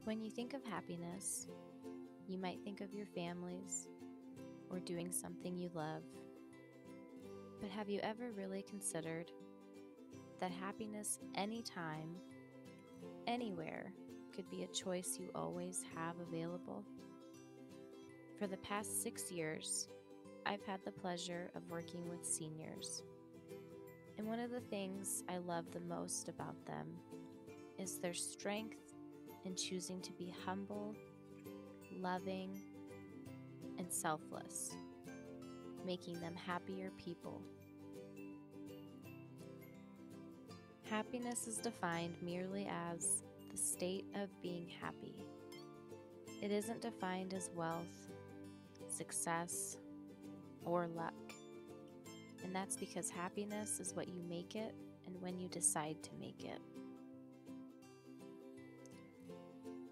When you think of happiness, you might think of your families or doing something you love. But have you ever really considered that happiness anytime, anywhere, could be a choice you always have available? For the past 6 years, I've had the pleasure of working with seniors. And one of the things I love the most about them is their strength in choosing to be humble, loving, and selfless, making them happier people. Happiness is defined merely as the state of being happy. It isn't defined as wealth, success, or luck. And that's because happiness is what you make it and when you decide to make it.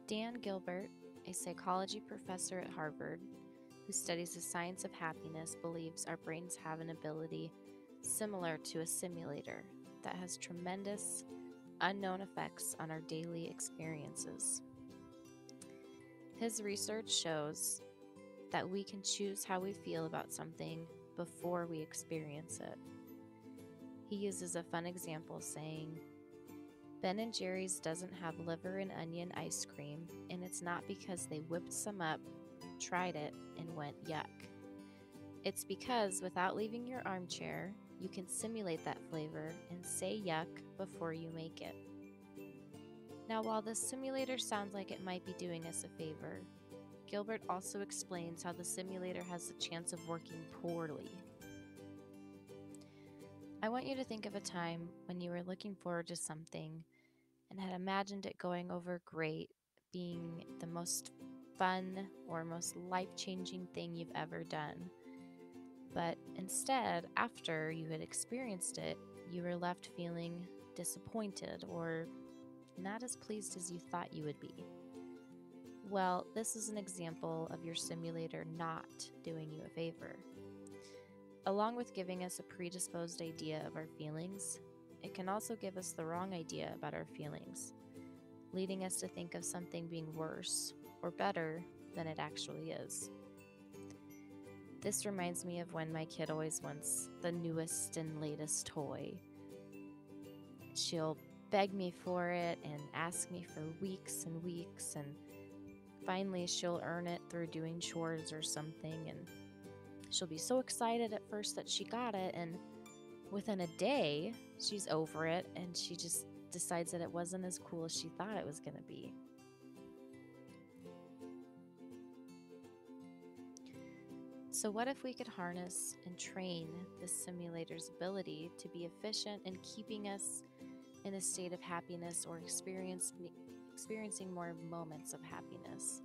Dan Gilbert, a psychology professor at Harvard who studies the science of happiness, believes our brains have an ability similar to a simulator that has tremendous unknown effects on our daily experiences. His research shows that we can choose how we feel about something before we experience it. He uses a fun example saying, Ben & Jerry's doesn't have liver and onion ice cream, and it's not because they whipped some up, tried it, and went yuck. It's because without leaving your armchair, you can simulate that flavor and say yuck before you make it. Now, while the simulator sounds like it might be doing us a favor, Gilbert also explains how the simulator has a chance of working poorly. I want you to think of a time when you were looking forward to something and had imagined it going over great, being the most fun or most life-changing thing you've ever done. But instead, after you had experienced it, you were left feeling disappointed or not as pleased as you thought you would be. Well, this is an example of your simulator not doing you a favor. Along with giving us a predisposed idea of our feelings, it can also give us the wrong idea about our feelings, leading us to think of something being worse or better than it actually is. This reminds me of when my kid always wants the newest and latest toy. She'll beg me for it and ask me for weeks and weeks, and finally she'll earn it through doing chores or something, and she'll be so excited at first that she got it, and within a day she's over it and she just decides that it wasn't as cool as she thought it was going to be. So what if we could harness and train this simulator's ability to be efficient in keeping us in a state of happiness or experiencing more moments of happiness?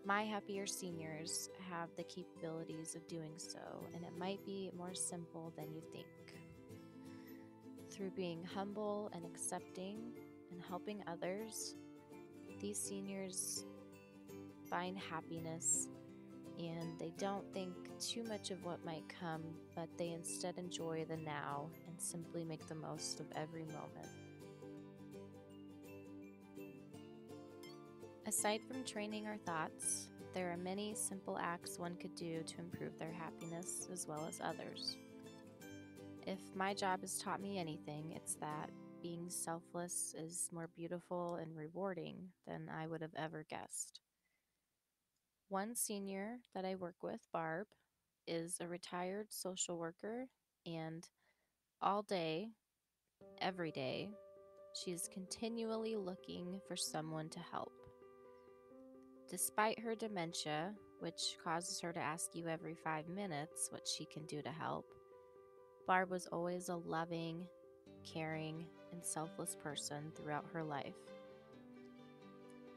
My happier seniors have the capabilities of doing so, and it might be more simple than you think. Through being humble and accepting and helping others, these seniors find happiness, and they don't think too much of what might come, but they instead enjoy the now and simply make the most of every moment. Aside from training our thoughts, there are many simple acts one could do to improve their happiness as well as others. If my job has taught me anything, it's that being selfless is more beautiful and rewarding than I would have ever guessed. One senior that I work with, Barb, is a retired social worker, and all day, every day, she is continually looking for someone to help. Despite her dementia, which causes her to ask you every 5 minutes what she can do to help, Barb was always a loving, caring, and selfless person throughout her life.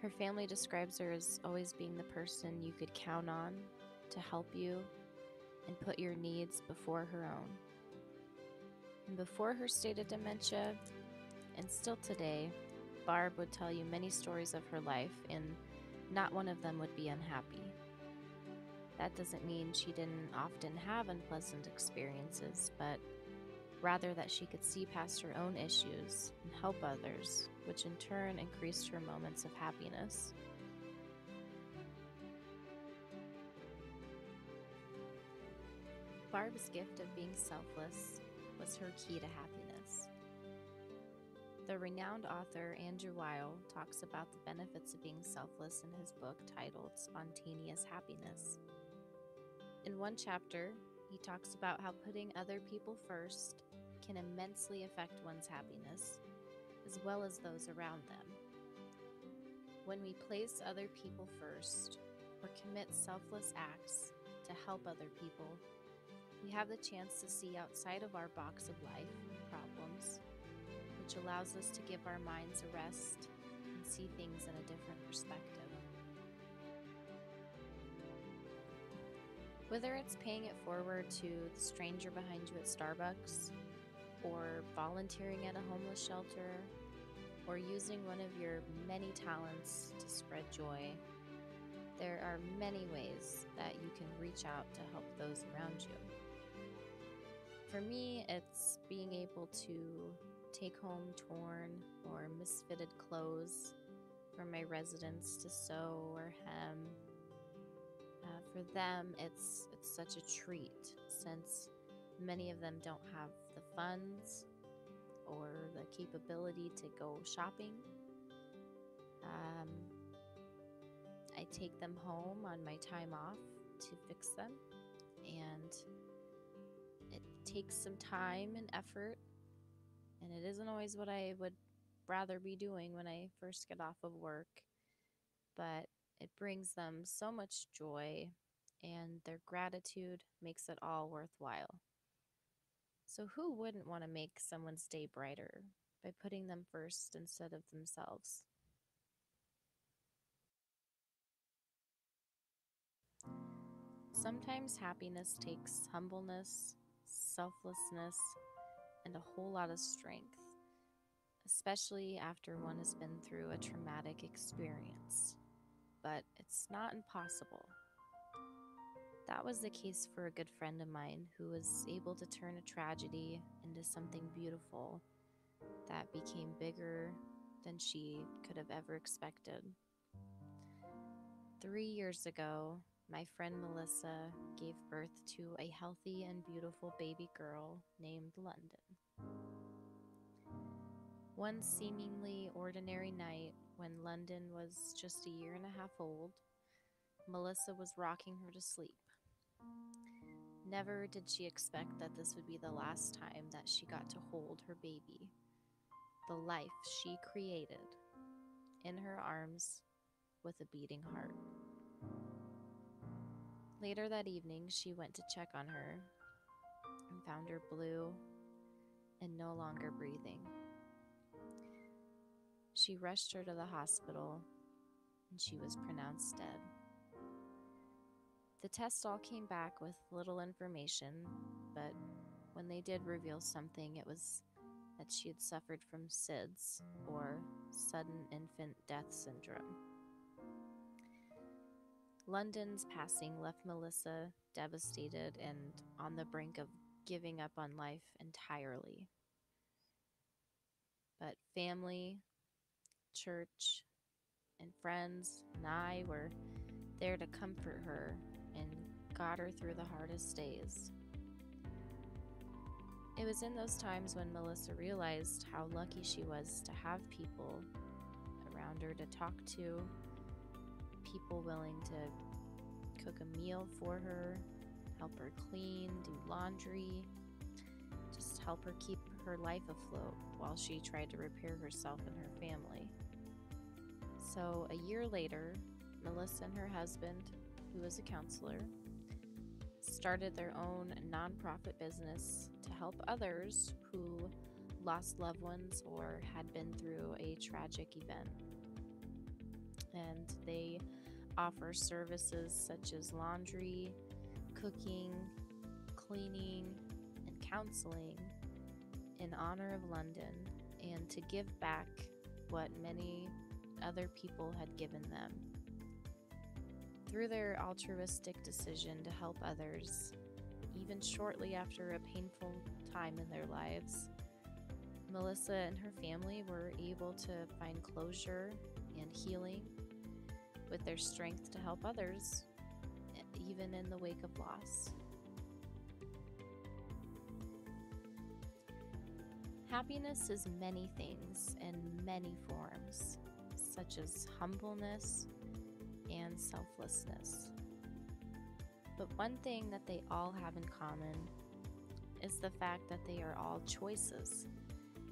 Her family describes her as always being the person you could count on to help you and put your needs before her own. And before her state of dementia, and still today, Barb would tell you many stories of her life, and not one of them would be unhappy. That doesn't mean she didn't often have unpleasant experiences, but rather that she could see past her own issues and help others, which in turn increased her moments of happiness. Barb's gift of being selfless was her key to happiness. The renowned author Andrew Weil talks about the benefits of being selfless in his book titled Spontaneous Happiness. In one chapter, he talks about how putting other people first can immensely affect one's happiness, as well as those around them. When we place other people first, or commit selfless acts to help other people, we have the chance to see outside of our box of life problems, which allows us to give our minds a rest and see things in a different perspective. Whether it's paying it forward to the stranger behind you at Starbucks, or volunteering at a homeless shelter, or using one of your many talents to spread joy, there are many ways that you can reach out to help those around you. For me, it's being able to take home torn or misfitted clothes from my residents to sew or hem. For them, it's such a treat since many of them don't have the funds or the capability to go shopping. I take them home on my time off to fix them, and it takes some time and effort, and it isn't always what I would rather be doing when I first get off of work, but it brings them so much joy, and their gratitude makes it all worthwhile. So who wouldn't want to make someone's day brighter by putting them first instead of themselves? Sometimes happiness takes humbleness, selflessness, and a whole lot of strength, especially after one has been through a traumatic experience. But it's not impossible. That was the case for a good friend of mine who was able to turn a tragedy into something beautiful that became bigger than she could have ever expected. 3 years ago, my friend Melissa gave birth to a healthy and beautiful baby girl named London. One seemingly ordinary night, when London was just a year and a half old, Melissa was rocking her to sleep. Never did she expect that this would be the last time that she got to hold her baby, the life she created, in her arms with a beating heart. Later that evening, she went to check on her and found her blue and no longer breathing. She rushed her to the hospital, and she was pronounced dead. The tests all came back with little information, but when they did reveal something, it was that she had suffered from SIDS, or sudden infant death syndrome. London's passing left Melissa devastated and on the brink of giving up on life entirely. But family, church, and friends and I were there to comfort her and got her through the hardest days. It was in those times when Melissa realized how lucky she was to have people around her to talk to, people willing to cook a meal for her, help her clean, do laundry, just help her keep her life afloat while she tried to repair herself and her family. So a year later, Melissa and her husband, who was a counselor, started their own nonprofit business to help others who lost loved ones or had been through a tragic event. And they offer services such as laundry, cooking, cleaning, and counseling in honor of London and to give back what many other people had given them. Through their altruistic decision to help others, even shortly after a painful time in their lives. Melissa and her family were able to find closure and healing with their strength to help others, even in the wake of loss. Happiness is many things in many forms, such as humbleness and selflessness. But one thing that they all have in common is the fact that they are all choices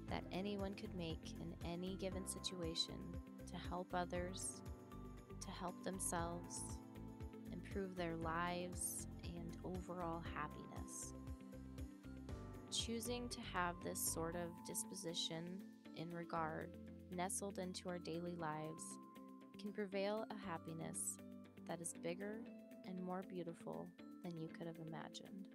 that anyone could make in any given situation to help others, to help themselves, improve their lives, and overall happiness. Choosing to have this sort of disposition in regard nestled into our daily lives can prevail a happiness that is bigger and more beautiful than you could have imagined.